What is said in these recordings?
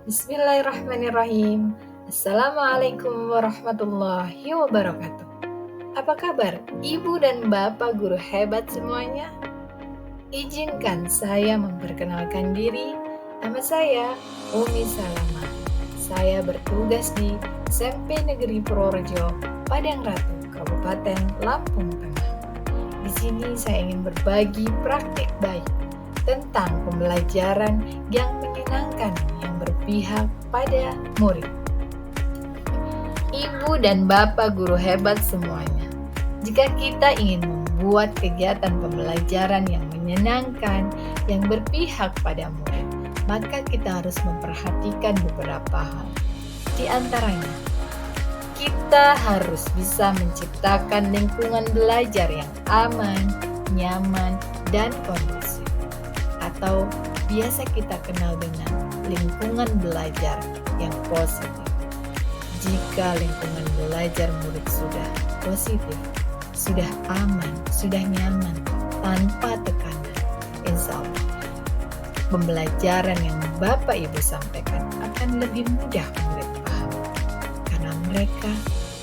Bismillahirrahmanirrahim. Assalamualaikum warahmatullahi wabarakatuh. Apa kabar Ibu dan Bapak guru hebat semuanya? Izinkan saya memperkenalkan diri. Nama saya Umi Salama. Saya bertugas di SMP Negeri Purworejo, Padang Ratu, Kabupaten Lampung Tengah. Di sini saya ingin berbagi praktik baik tentang pembelajaran yang menyenangkan yang berpihak pada murid. Ibu dan Bapak guru hebat semuanya, jika kita ingin membuat kegiatan pembelajaran yang menyenangkan, yang berpihak pada murid, maka kita harus memperhatikan beberapa hal. Di antaranya, kita harus bisa menciptakan lingkungan belajar yang aman, nyaman, dan kondusif, atau biasa kita kenal dengan lingkungan belajar yang positif. Jika lingkungan belajar murid sudah positif, sudah aman, sudah nyaman, tanpa tekanan, insya Allah pembelajaran yang Bapak Ibu sampaikan akan lebih mudah murid paham, karena mereka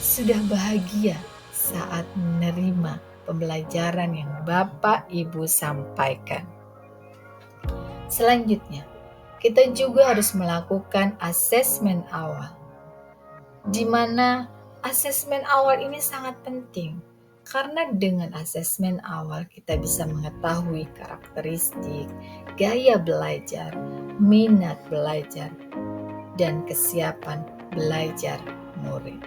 sudah bahagia saat menerima pembelajaran yang Bapak Ibu sampaikan. Selanjutnya, kita juga harus melakukan asesmen awal, di mana asesmen awal ini sangat penting, karena dengan asesmen awal kita bisa mengetahui karakteristik, gaya belajar, minat belajar, dan kesiapan belajar murid.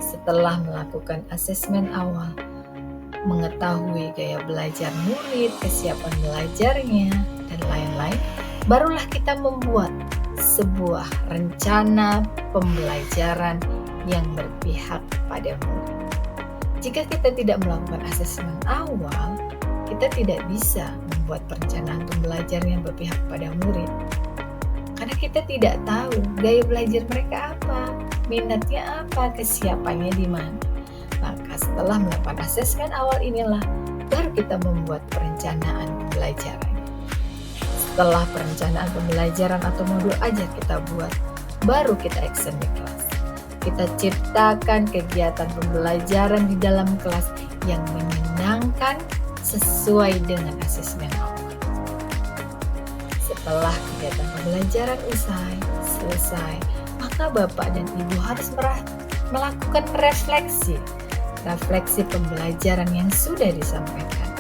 Setelah melakukan asesmen awal, mengetahui gaya belajar murid, kesiapan belajarnya, dan lain-lain, barulah kita membuat sebuah rencana pembelajaran yang berpihak pada murid. Jika kita tidak melakukan asesmen awal, kita tidak bisa membuat perencanaan pembelajaran yang berpihak pada murid. Karena kita tidak tahu gaya belajar mereka apa, minatnya apa, kesiapannya di mana. Maka setelah melakukan asesmen awal inilah baru kita membuat perencanaan pembelajaran. Setelah perencanaan pembelajaran atau modul ajar kita buat, baru kita action di kelas. Kita ciptakan kegiatan pembelajaran di dalam kelas yang menyenangkan sesuai dengan asesmen awal. Setelah kegiatan pembelajaran selesai, maka Bapak dan Ibu harus melakukan refleksi pembelajaran yang sudah disampaikan,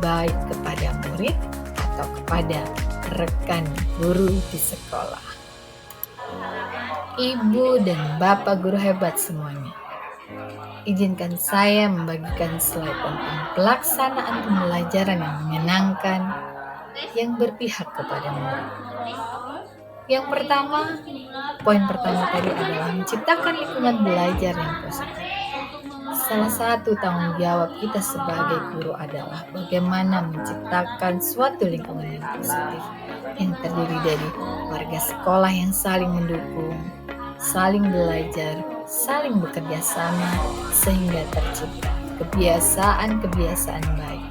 baik kepada murid atau kepada rekan guru di sekolah. Ibu dan Bapak guru hebat semuanya, izinkan saya membagikan slide tentang pelaksanaan pembelajaran yang menyenangkan, yang berpihak kepada murid. Yang pertama, poin pertama tadi adalah menciptakan lingkungan belajar yang positif. Salah satu tanggung jawab kita sebagai guru adalah bagaimana menciptakan suatu lingkungan yang positif, yang terdiri dari warga sekolah yang saling mendukung, saling belajar, saling bekerja sama, sehingga tercipta kebiasaan-kebiasaan baik.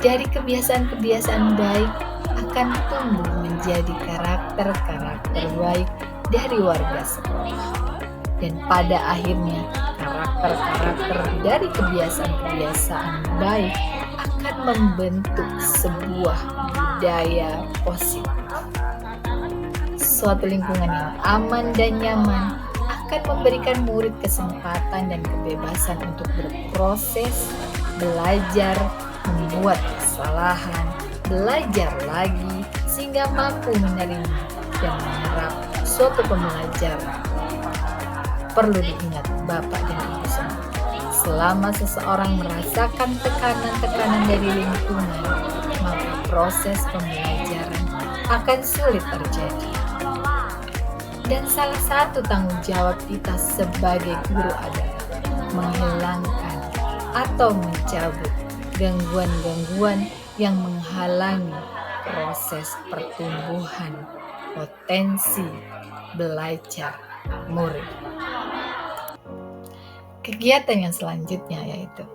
Dari kebiasaan-kebiasaan baik akan tumbuh menjadi karakter-karakter baik dari warga sekolah. Dan pada akhirnya karakter-karakter dari kebiasaan-kebiasaan baik akan membentuk sebuah budaya positif. Suatu lingkungan yang aman dan nyaman akan memberikan murid kesempatan dan kebebasan untuk berproses, belajar, membuat kesalahan, belajar lagi, sehingga mampu menerima dan menyerap suatu pembelajaran. Perlu diingat Bapak dan Ibu semua, selama seseorang merasakan tekanan-tekanan dari lingkungan, maka proses pembelajaran akan sulit terjadi. Dan salah satu tanggung jawab kita sebagai guru adalah menghilangkan atau mencabut gangguan-gangguan yang menghalangi proses pertumbuhan potensi belajar murid. Kegiatan yang selanjutnya yaitu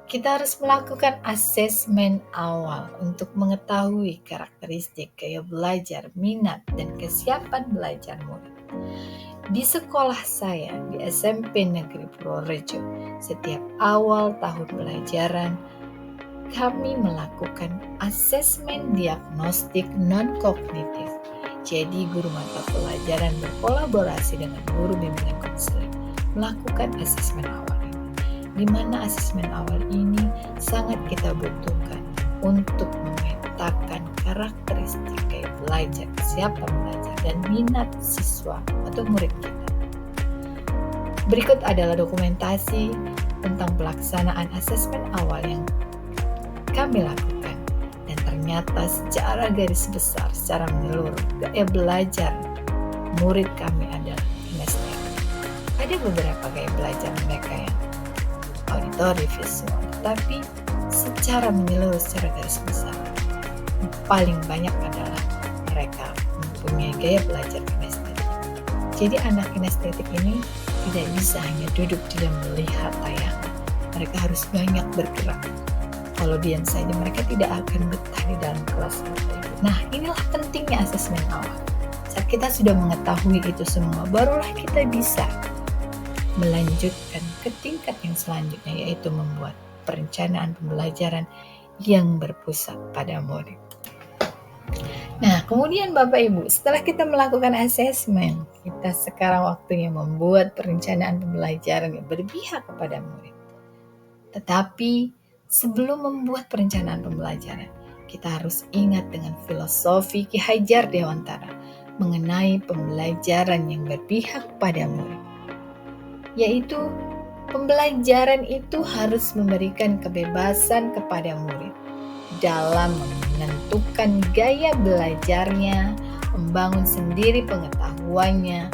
Kita harus melakukan asesmen awal untuk mengetahui karakteristik gaya belajar, minat, dan kesiapan belajar murid. Di sekolah saya, di SMP Negeri Purworejo, setiap awal tahun pelajaran, kami melakukan asesmen diagnostik non-kognitif. Jadi guru mata pelajaran berkolaborasi dengan guru bimbingan konseling melakukan asesmen awal ini, di mana asesmen awal ini sangat kita butuhkan untuk memetakan karakteristik gaya belajar, kesiapan belajar, dan minat siswa atau murid kita. Berikut adalah dokumentasi tentang pelaksanaan asesmen awal yang kami lakukan, dan ternyata secara garis besar, secara menyeluruh, gaya belajar murid kami adalah kinestetik. Ada beberapa gaya belajar mereka yang auditori, visual, tapi secara menyeluruh, secara garis besar, paling banyak adalah mereka mempunyai gaya belajar kinestetik. Jadi anak kinestetik ini tidak bisa hanya duduk diam melihat tayangan, mereka harus banyak bergerak. Kalau diam saja mereka tidak akan betah di dalam kelas. Nah, inilah pentingnya asesmen awal. Saat kita sudah mengetahui itu semua, barulah kita bisa melanjutkan ke tingkat yang selanjutnya, yaitu membuat perencanaan pembelajaran yang berpusat pada murid. Nah, kemudian Bapak Ibu, setelah kita melakukan asesmen, kita sekarang waktunya membuat perencanaan pembelajaran yang berpihak kepada murid. Tetapi sebelum membuat perencanaan pembelajaran, kita harus ingat dengan filosofi Ki Hajar Dewantara mengenai pembelajaran yang berpihak pada murid, yaitu pembelajaran itu harus memberikan kebebasan kepada murid dalam menentukan gaya belajarnya, membangun sendiri pengetahuannya,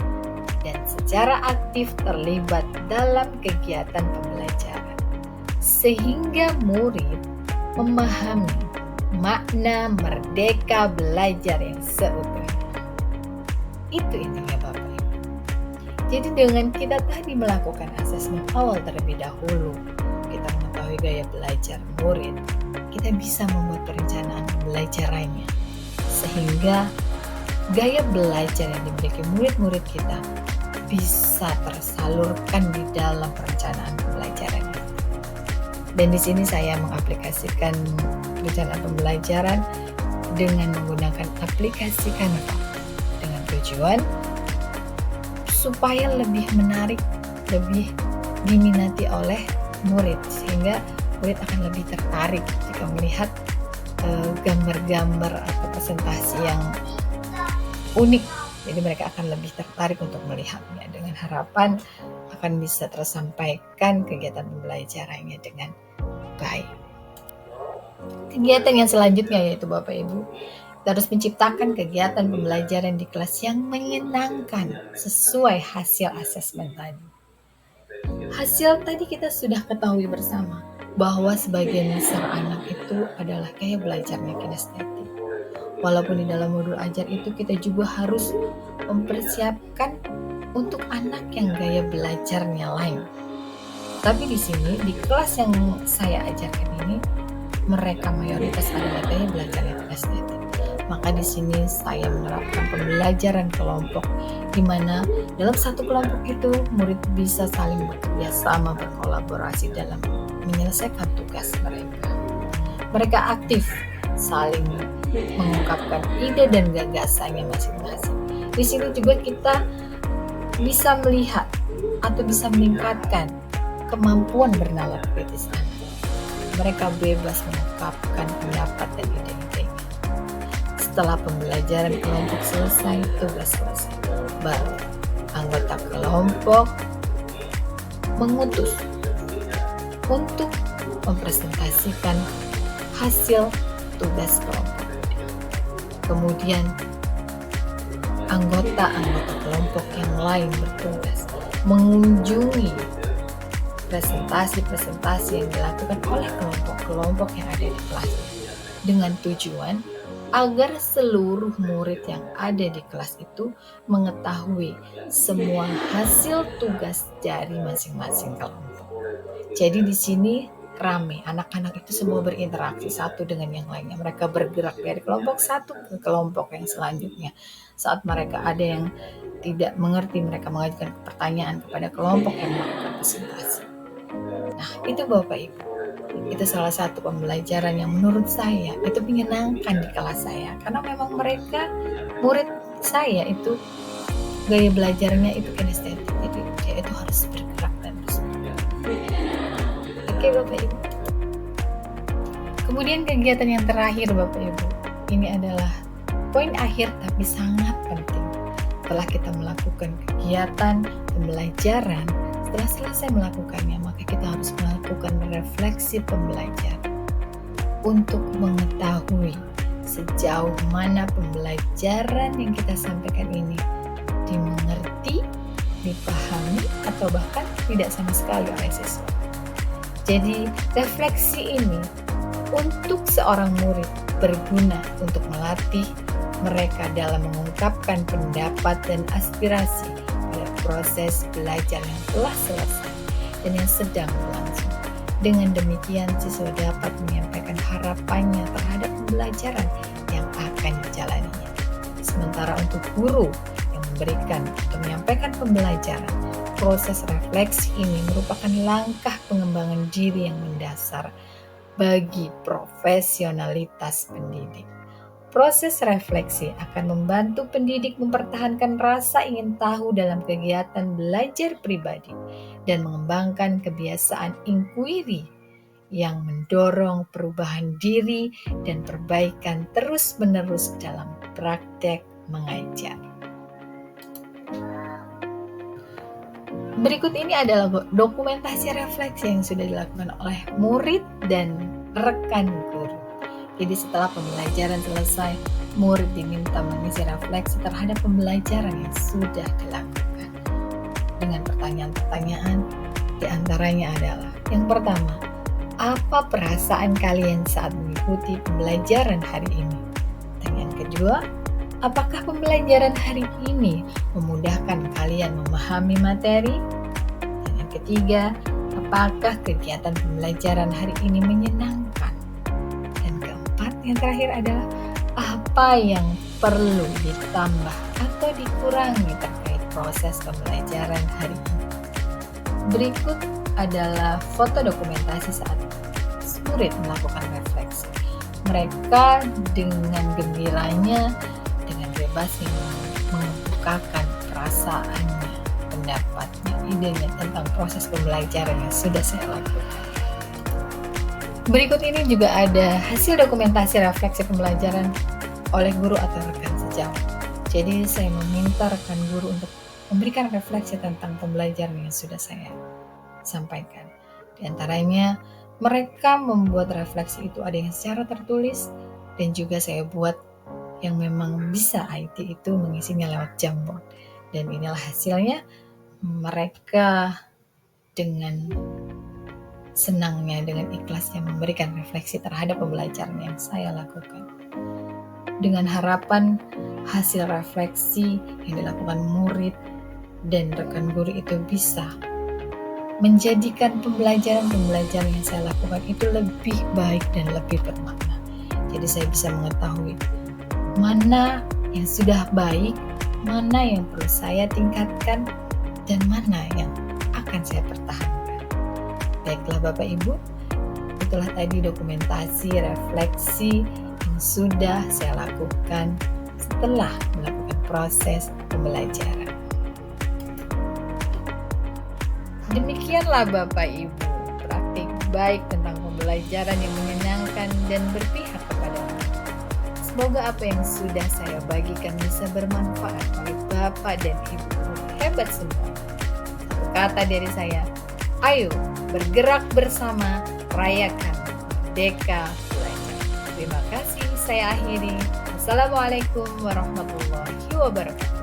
dan secara aktif terlibat dalam kegiatan pembelajaran, sehingga murid memahami makna merdeka belajar yang seutuhnya. Itu intinya Bapak Ibu. Jadi dengan kita tadi melakukan asesmen awal terlebih dahulu, kita mengetahui gaya belajar murid, kita bisa membuat perencanaan pembelajarannya, sehingga gaya belajar yang dimiliki murid-murid kita bisa tersalurkan di dalam perencanaan pembelajaran. Dan di sini saya mengaplikasikan perencanaan pembelajaran dengan menggunakan aplikasi Canva dengan tujuan supaya lebih menarik, lebih diminati oleh murid, sehingga murid akan lebih tertarik jika melihat gambar-gambar atau presentasi yang unik. Jadi mereka akan lebih tertarik untuk melihatnya, dengan harapan akan bisa tersampaikan kegiatan pembelajarannya dengan baik. Kegiatan yang selanjutnya yaitu Bapak Ibu, kita harus menciptakan kegiatan pembelajaran di kelas yang menyenangkan sesuai hasil asesmen tadi. Hasil tadi kita sudah ketahui bersama bahwa sebagian besar anak itu adalah gaya belajarnya kinestetik. Walaupun di dalam modul ajar itu kita juga harus mempersiapkan untuk anak yang gaya belajarnya lain. Tapi di sini, di kelas yang saya ajarkan ini, mereka mayoritas adalah gaya belajarnya kinestetik. Maka di sini saya menerapkan pembelajaran kelompok, di mana dalam satu kelompok itu murid bisa saling bekerja sama, berkolaborasi dalam menyelesaikan tugas mereka. Mereka aktif saling mengungkapkan ide dan gagasannya masing-masing. Di sini juga kita bisa melihat atau bisa meningkatkan kemampuan bernalar kritis anak. Mereka bebas mengungkapkan pendapat dan ide-idenya. Setelah pembelajaran kelompok selesai, tugas selesai, baru anggota kelompok mengutus untuk mempresentasikan hasil tugas kelompok. Kemudian anggota-anggota kelompok yang lain bertugas mengunjungi presentasi-presentasi yang dilakukan oleh kelompok-kelompok yang ada di kelas, dengan tujuan agar seluruh murid yang ada di kelas itu mengetahui semua hasil tugas dari masing-masing kelompok. Jadi di sini rame. Anak-anak itu semua berinteraksi satu dengan yang lainnya. Mereka bergerak dari kelompok satu ke kelompok yang selanjutnya. Saat mereka ada yang tidak mengerti, mereka mengajukan pertanyaan kepada kelompok yang melakukan presentasi. Nah, itu Bapak Ibu. Itu salah satu pembelajaran yang menurut saya itu menyenangkan di kelas saya. Karena memang mereka, murid saya itu gaya belajarnya itu kinestetik. Jadi dia itu harus bergerak dan terus. Oke Bapak Ibu. Kemudian kegiatan yang terakhir Bapak Ibu. Ini adalah poin akhir tapi sangat penting. Setelah kita melakukan kegiatan pembelajaran, setelah selesai melakukannya, maka kita harus melakukan refleksi pembelajaran untuk mengetahui sejauh mana pembelajaran yang kita sampaikan ini dimengerti, dipahami, atau bahkan tidak sama sekali oleh siswa. Jadi refleksi ini untuk seorang murid berguna untuk melatih mereka dalam mengungkapkan pendapat dan aspirasi pada proses belajar yang telah selesai dan yang sedang berlangsung. Dengan demikian, siswa dapat menyampaikan harapannya terhadap pembelajaran yang akan dijalaninya. Sementara untuk guru yang memberikan atau menyampaikan pembelajaran, proses refleksi ini merupakan langkah pengembangan diri yang mendasar bagi profesionalitas pendidik. Proses refleksi akan membantu pendidik mempertahankan rasa ingin tahu dalam kegiatan belajar pribadi dan mengembangkan kebiasaan inquiry yang mendorong perubahan diri dan perbaikan terus-menerus dalam praktek mengajar. Berikut ini adalah dokumentasi refleksi yang sudah dilakukan oleh murid dan rekan guru. Jadi setelah pembelajaran selesai, murid diminta mengisi refleksi terhadap pembelajaran yang sudah dilakukan. Dengan pertanyaan-pertanyaan, di antaranya adalah yang pertama, apa perasaan kalian saat mengikuti pembelajaran hari ini? Pertanyaan kedua, apakah pembelajaran hari ini memudahkan kalian memahami materi? Pertanyaan ketiga, apakah kegiatan pembelajaran hari ini menyenangkan? Yang terakhir adalah apa yang perlu ditambah atau dikurangi terkait proses pembelajaran hari ini. Berikut adalah foto dokumentasi saat murid melakukan refleksi. Mereka dengan gembiranya, dengan bebasnya mengemukakan perasaannya, pendapatnya, idenya tentang proses pembelajaran yang sudah saya lakukan. Berikut ini juga ada hasil dokumentasi refleksi pembelajaran oleh guru atau rekan sejawat. Jadi saya meminta rekan guru untuk memberikan refleksi tentang pembelajaran yang sudah saya sampaikan. Di antaranya mereka membuat refleksi itu ada yang secara tertulis dan juga saya buat yang memang bisa IT itu mengisinya lewat Jamboard. Dan inilah hasilnya, mereka dengan senangnya, dengan ikhlasnya memberikan refleksi terhadap pembelajaran yang saya lakukan. Dengan harapan hasil refleksi yang dilakukan murid dan rekan guru itu bisa menjadikan pembelajaran yang saya lakukan itu lebih baik dan lebih bermakna. Jadi saya bisa mengetahui mana yang sudah baik, mana yang perlu saya tingkatkan, dan mana yang akan saya pertahankan. Baiklah Bapak Ibu, itulah tadi dokumentasi refleksi yang sudah saya lakukan setelah melakukan proses pembelajaran. Demikianlah Bapak Ibu, praktik baik tentang pembelajaran yang menyenangkan dan berpihak kepada anak. Semoga apa yang sudah saya bagikan bisa bermanfaat oleh Bapak dan Ibu hebat semua. Satu kata dari saya, ayo bergerak bersama, rayakan Merdeka Belajar. Terima kasih, saya akhiri. Assalamualaikum warahmatullahi wabarakatuh.